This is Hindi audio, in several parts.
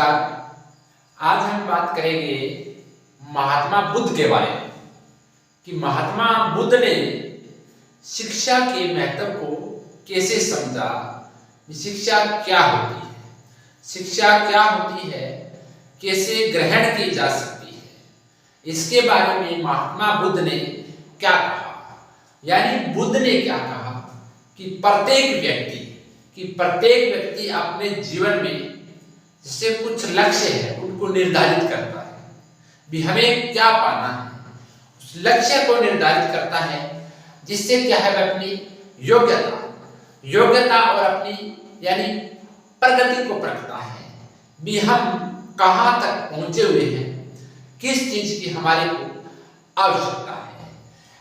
नमस्कार। आज हम बात करेंगे महात्मा बुद्ध के बारे में कि महात्मा बुद्ध ने शिक्षा के महत्व को कैसे समझा। शिक्षा क्या होती है, शिक्षा क्या होती है, कैसे ग्रहण की जा सकती है, इसके बारे में महात्मा बुद्ध ने क्या कहा। यानी बुद्ध ने क्या कहा कि प्रत्येक व्यक्ति अपने जीवन में जिससे कुछ लक्ष्य है उनको निर्धारित करता है, भी हमें क्या पाना है, उस लक्ष्य को निर्धारित करता है, जिससे क्या है वह अपनी योग्यता और अपनी यानी प्रगति को परखता है, भी हम कहाँ तक पहुंचे हुए हैं, किस चीज की हमारे को आवश्यकता है।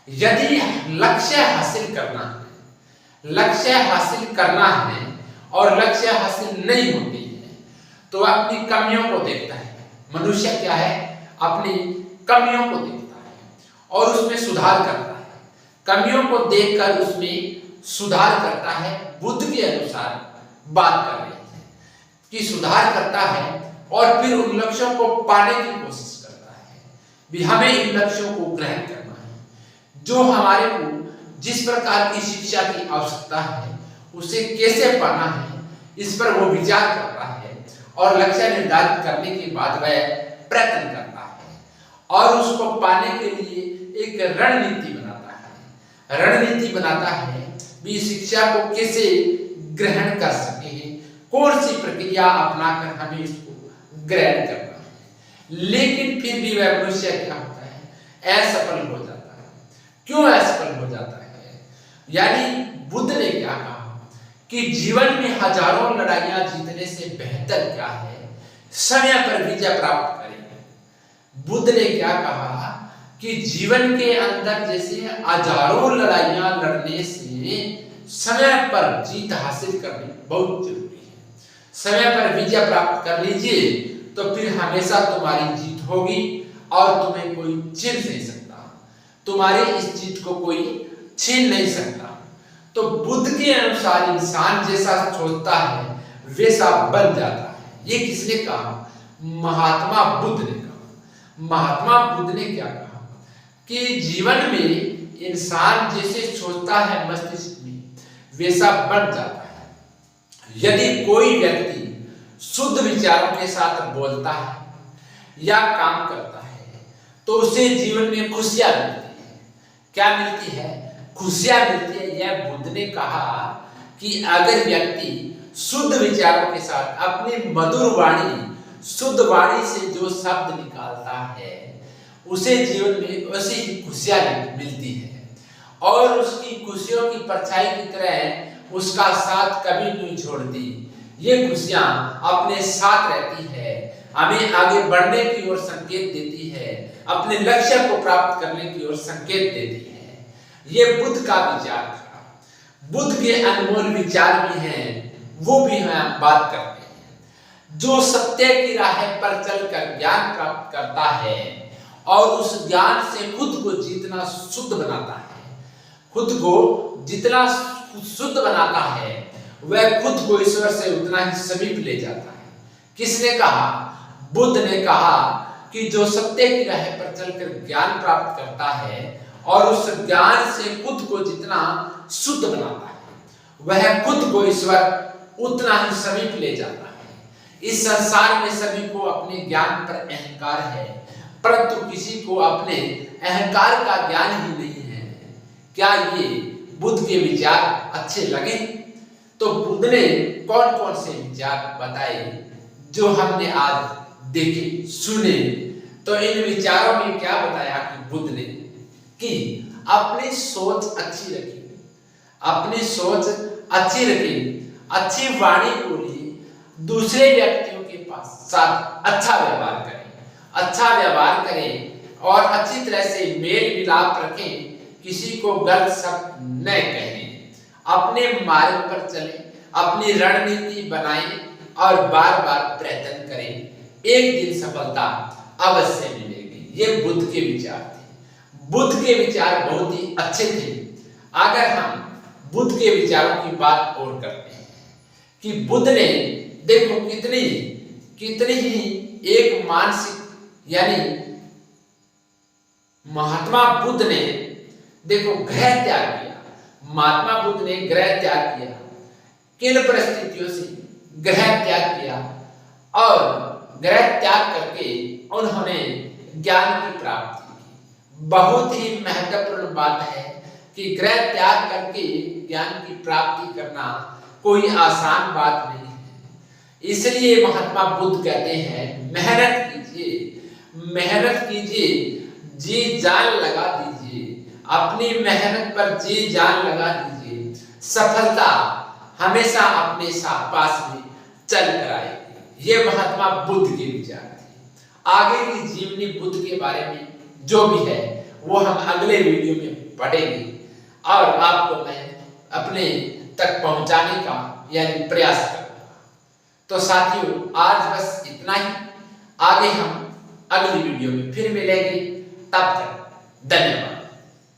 यदि लक्ष्य हासिल करना है और लक्ष्य हासिल नहीं होती है तो अपनी कमियों को देखता है। मनुष्य क्या है, अपनी कमियों को देखता है और उसमें सुधार करता है। कमियों को देखकर उसमें सुधार करता है। बुद्ध के अनुसार बात कर रही है कि सुधार करता है और फिर उन लक्ष्यों को पाने की कोशिश करता है। भी हमें इन लक्ष्यों को ग्रहण करना है, जो हमारे को जिस प्रकार की शिक्षा की आवश्यकता है उसे कैसे पाना है, इस पर वो विचार करता है और लक्ष्य निर्धारित करने के बाद वह प्रयत्न करता है और उसको पाने के लिए एक रणनीति बनाता है भी शिक्षा को कैसे ग्रहण कर सके, कौन सी प्रक्रिया अपनाकर हमें इसको ग्रहण करना है। लेकिन फिर भी वह मनुष्य क्या होता है, असफल हो जाता है। क्यों असफल हो जाता है? यानी बुद्ध ने क्या कहा कि जीवन में हजारों लड़ाइयां जीतने से बेहतर क्या है, समय पर विजय प्राप्त करें। बुद्ध ने क्या कहा कि जीवन के अंदर जैसे हजारों लड़ाइयां लड़ने से समय पर जीत हासिल करनी बहुत जरूरी है। समय पर विजय प्राप्त कर लीजिए तो फिर हमेशा तुम्हारी जीत होगी और तुम्हें कोई छीन नहीं सकता, तुम्हारी इस जीत को कोई छीन नहीं सकता। तो बुद्ध के अनुसार इंसान जैसा सोचता है वैसा बन जाता है। ये किसने कहा? महात्मा बुद्ध ने कहा। महात्मा बुद्ध ने क्या कहा कि जीवन में इंसान जैसे सोचता है मस्तिष्क में वैसा बन जाता है। यदि कोई व्यक्ति शुद्ध विचारों के साथ बोलता है या काम करता है तो उसे जीवन में खुशियां मिलती है। क्या मिलती है? खुशियां मिलती है। यह बुद्ध ने कहा कि अगर व्यक्ति शुद्ध विचारों के साथ अपनी मधुर वाणी, शुद्ध वाणी से जो शब्द निकालता है उसे जीवन में वैसी ही खुशियां मिलती है और उसकी खुशियों की परछाई की तरह उसका साथ कभी नहीं छोड़ती। ये खुशियां अपने साथ रहती है, हमें आगे बढ़ने की ओर संकेत देती है, अपने लक्ष्य को प्राप्त करने की ओर संकेत देती है। ये बुद्ध का विचार था। बुद्ध के अनमोल विचार भी हैं, वो भी हम बात करते हैं। जो सत्य की राह पर चलकर ज्ञान प्राप्त करता है और उस ज्ञान से खुद को जितना शुद्ध बनाता है, खुद को जितना शुद्ध बनाता है वह खुद को ईश्वर से उतना ही समीप ले जाता है। किसने कहा? बुद्ध ने कहा कि जो सत्य की राह पर चलकर ज्ञान प्राप्त करता है और उस ज्ञान से खुद को जितना शुद्ध बनाता है वह खुद को ईश्वर उतना ही समीप ले जाता है। इस संसार में सभी को अपने ज्ञान पर अहंकार है, परंतु किसी को अपने अहंकार का ज्ञान ही नहीं है। क्या ये बुद्ध के विचार अच्छे लगे? तो बुद्ध ने कौन कौन से विचार बताए जो हमने आज देखे सुने। तो इन विचारों में क्या बताया कि बुद्ध ने कि अपनी सोच अच्छी रखी, अच्छी वाणी बोली, दूसरे व्यक्तियों के साथ अच्छा व्यवहार करें और अच्छी तरह से मेल मिलाप रखें, किसी को गलत शब्द न कहें, अपने मार्ग पर चलें, अपनी रणनीति बनाएं और बार बार प्रयत्न करें, एक दिन सफलता अवश्य मिलेगी। ये बुद्ध के विचार थे। बुद्ध के विचार बहुत ही अच्छे थे। अगर हम बुद्ध के विचारों की बात और करते हैं कि बुद्ध ने देखो कितनी ही एक मानसिक यानी महात्मा बुद्ध ने देखो ग्रह त्याग किया, महात्मा बुद्ध ने ग्रह त्याग किया, किन परिस्थितियों से ग्रह त्याग किया और ग्रह त्याग करके उन्होंने ज्ञान की प्राप्ति की। बहुत ही महत्वपूर्ण बात है कि ग्रह त्याग करके ज्ञान की प्राप्ति करना कोई आसान बात नहीं है। इसलिए महात्मा बुद्ध कहते हैं मेहनत कीजिए, मेहनत कीजिए, जी जान लगा दीजिए, अपनी मेहनत पर जी जान लगा दीजिए, सफलता हमेशा अपने साथ पास में चल कर आएगी। ये महात्मा बुद्ध के विचार थे। आगे की जीवनी बुद्ध के बारे में जो भी है वो हम अगले वीडियो में पढ़ेंगे और आपको मैं अपने तक पहुंचाने का यानी प्रयास करूंगा। तो साथियों आज बस इतना ही, आगे हम अगली वीडियो में फिर मिलेंगे, तब तक धन्यवाद।